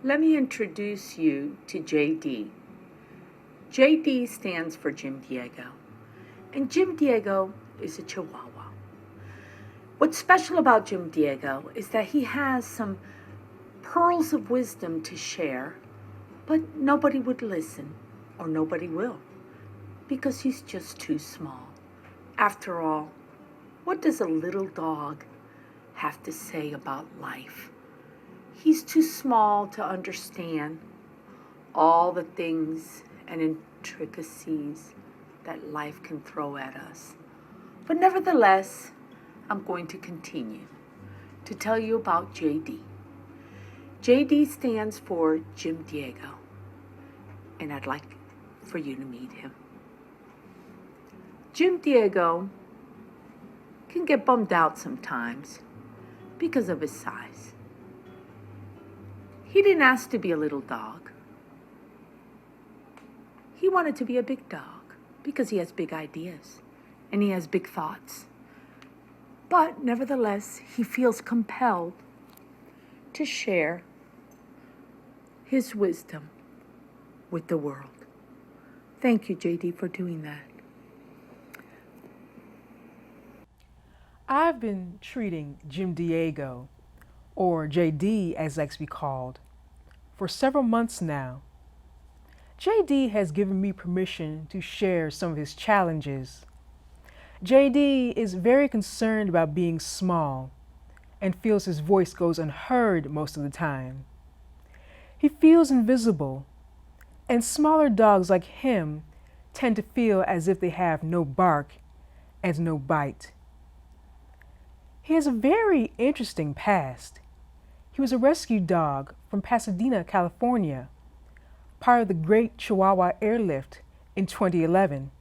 Let me introduce you to JD. JD stands for Jim Diego, and Jim Diego is a Chihuahua. What's special about Jim Diego is that he has some pearls of wisdom to share, but nobody would listen, or nobody will, because he's just too small. After all, what does a little dog have to say about life? He's too small to understand all the things and intricacies that life can throw at us. But nevertheless, I'm going to continue to tell you about JD. JD stands for Jim Diego, and I'd like for you to meet him. Jim Diego can get bummed out sometimes because of his size. He didn't ask to be a little dog. He wanted to be a big dog because he has big ideas and he has big thoughts. But nevertheless, he feels compelled to share his wisdom with the world. Thank you, JD, for doing that. I've been treating Jim Diego, or JD as likes to be called, for several months now. JD has given me permission to share some of his challenges. JD is very concerned about being small and feels his voice goes unheard most of the time. He feels invisible, and smaller dogs like him tend to feel as if they have no bark and no bite. He has a very interesting past. He was a rescue dog from Pasadena, California, part of the Great Chihuahua Airlift in 2011.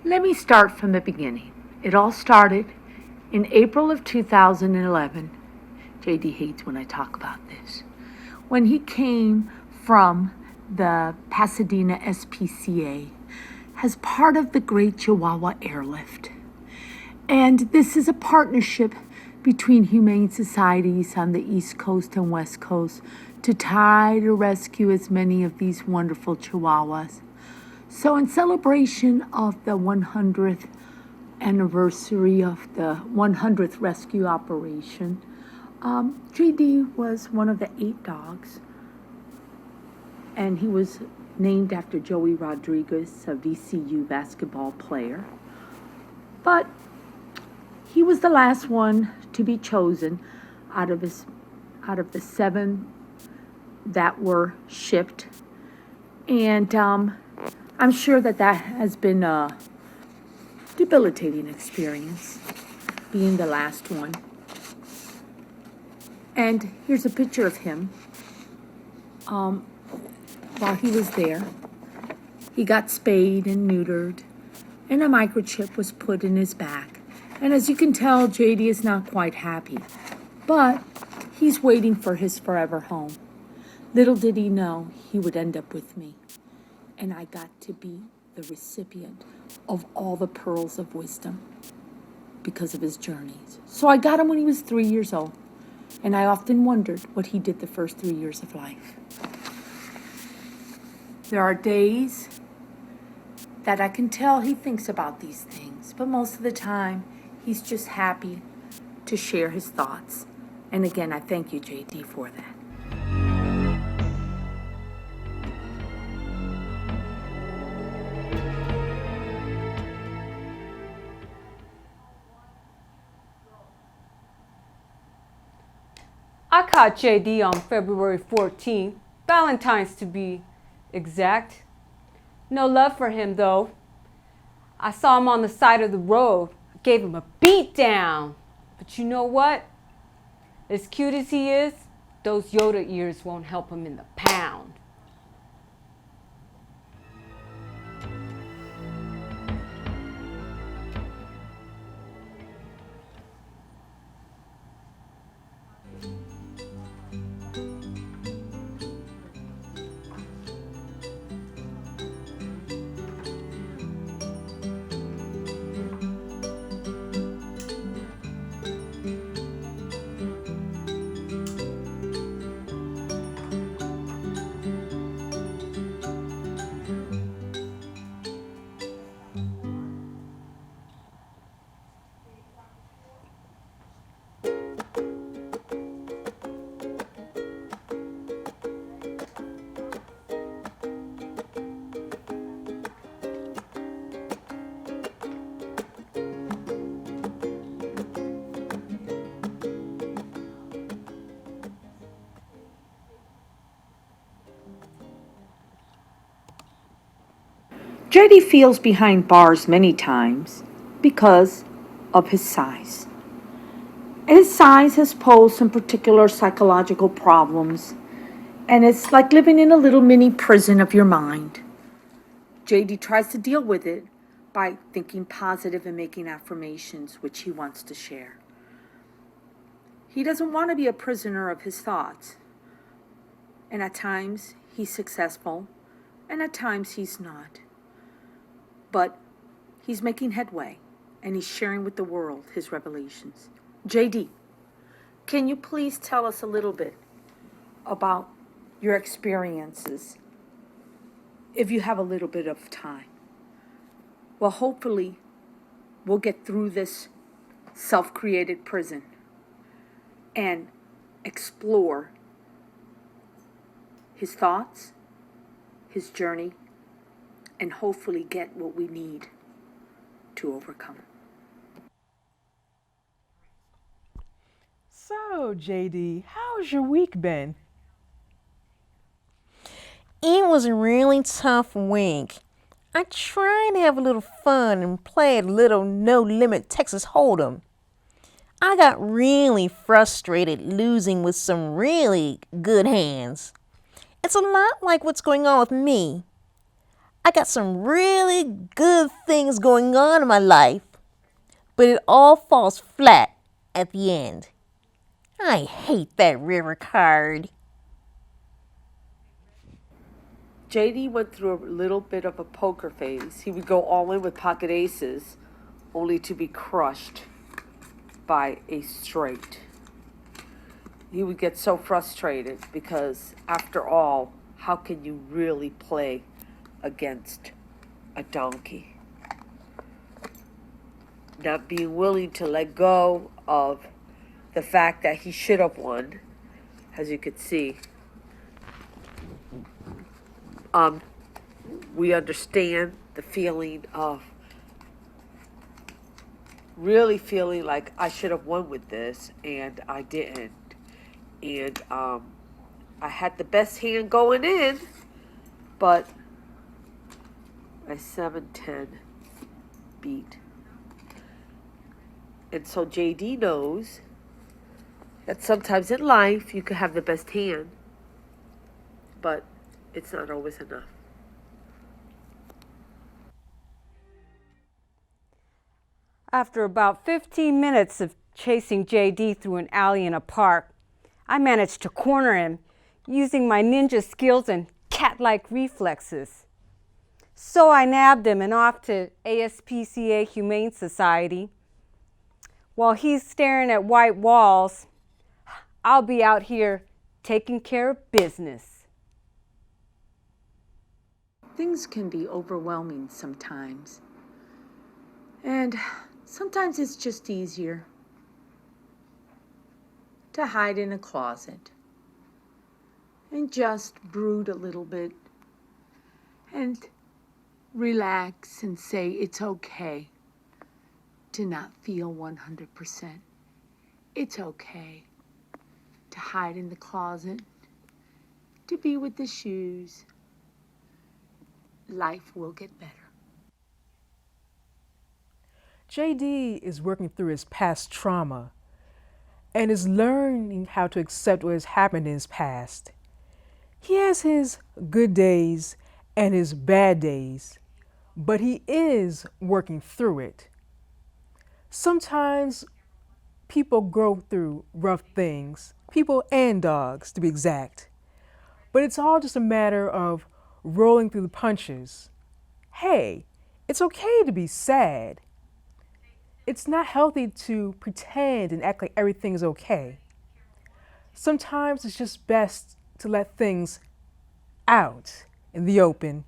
Let me start from the beginning. It all started in April of 2011. JD hates when I talk about this. When he came from the Pasadena SPCA as part of the Great Chihuahua Airlift. And this is a partnership between humane societies on the East Coast and West Coast to try to rescue as many of these wonderful Chihuahuas. So in celebration of the 100th anniversary of the 100th rescue operation, JD was one of the 8 dogs, and he was named after Joey Rodriguez, a VCU basketball player. But he was the last one to be chosen out of the 7 that were shipped. And I'm sure that has been a debilitating experience, being the last one. And here's a picture of him. While he was there, he got spayed and neutered, and a microchip was put in his back. And as you can tell, JD is not quite happy, but he's waiting for his forever home. Little did he know he would end up with me, and I got to be the recipient of all the pearls of wisdom because of his journeys. So I got him when he was 3 years old, and I often wondered what he did the first 3 years of life. There are days that I can tell he thinks about these things, but most of the time, he's just happy to share his thoughts. And again, I thank you, JD, for that. I caught JD on February 14th, Valentine's to be exact. No love for him though. I saw him on the side of the road. I gave him a beat down. But you know what? As cute as he is, those Yoda ears won't help him in the pound. JD feels behind bars many times because of his size. His size has posed some particular psychological problems, and it's like living in a little mini prison of your mind. JD tries to deal with it by thinking positive and making affirmations, which he wants to share. He doesn't want to be a prisoner of his thoughts, and at times he's successful, and at times he's not. But he's making headway, and he's sharing with the world his revelations. JD, can you please tell us a little bit about your experiences, if you have a little bit of time? Well, hopefully, we'll get through this self-created prison and explore his thoughts, his journey, and hopefully get what we need to overcome. So, JD, how's your week been? It was a really tough week. I tried to have a little fun and play a little no-limit Texas Hold'em. I got really frustrated losing with some really good hands. It's a lot like what's going on with me. I got some really good things going on in my life, but it all falls flat at the end. I hate that river card. JD went through a little bit of a poker phase. He would go all in with pocket aces, only to be crushed by a straight. He would get so frustrated because, after all, how can you really play against a donkey? Not being willing to let go of the fact that he should have won, as you could see. We understand the feeling of really feeling like I should have won with this and I didn't. And I had the best hand going in, but my 7-10 beat. And so JD knows that sometimes in life you can have the best hand, but it's not always enough. After about 15 minutes of chasing JD through an alley in a park, I managed to corner him using my ninja skills and cat-like reflexes. So I nabbed him and off to ASPCA Humane Society. While he's staring at white walls, I'll be out here taking care of business. Things can be overwhelming sometimes. And sometimes it's just easier to hide in a closet and just brood a little bit and relax and say it's okay to not feel 100%. It's okay to hide in the closet, to be with the shoes. Life will get better. JD is working through his past trauma and is learning how to accept what has happened in his past. He has his good days and his bad days, but he is working through it. Sometimes people go through rough things, people and dogs to be exact, but it's all just a matter of rolling through the punches. Hey, it's okay to be sad. It's not healthy to pretend and act like everything is okay. Sometimes it's just best to let things out in the open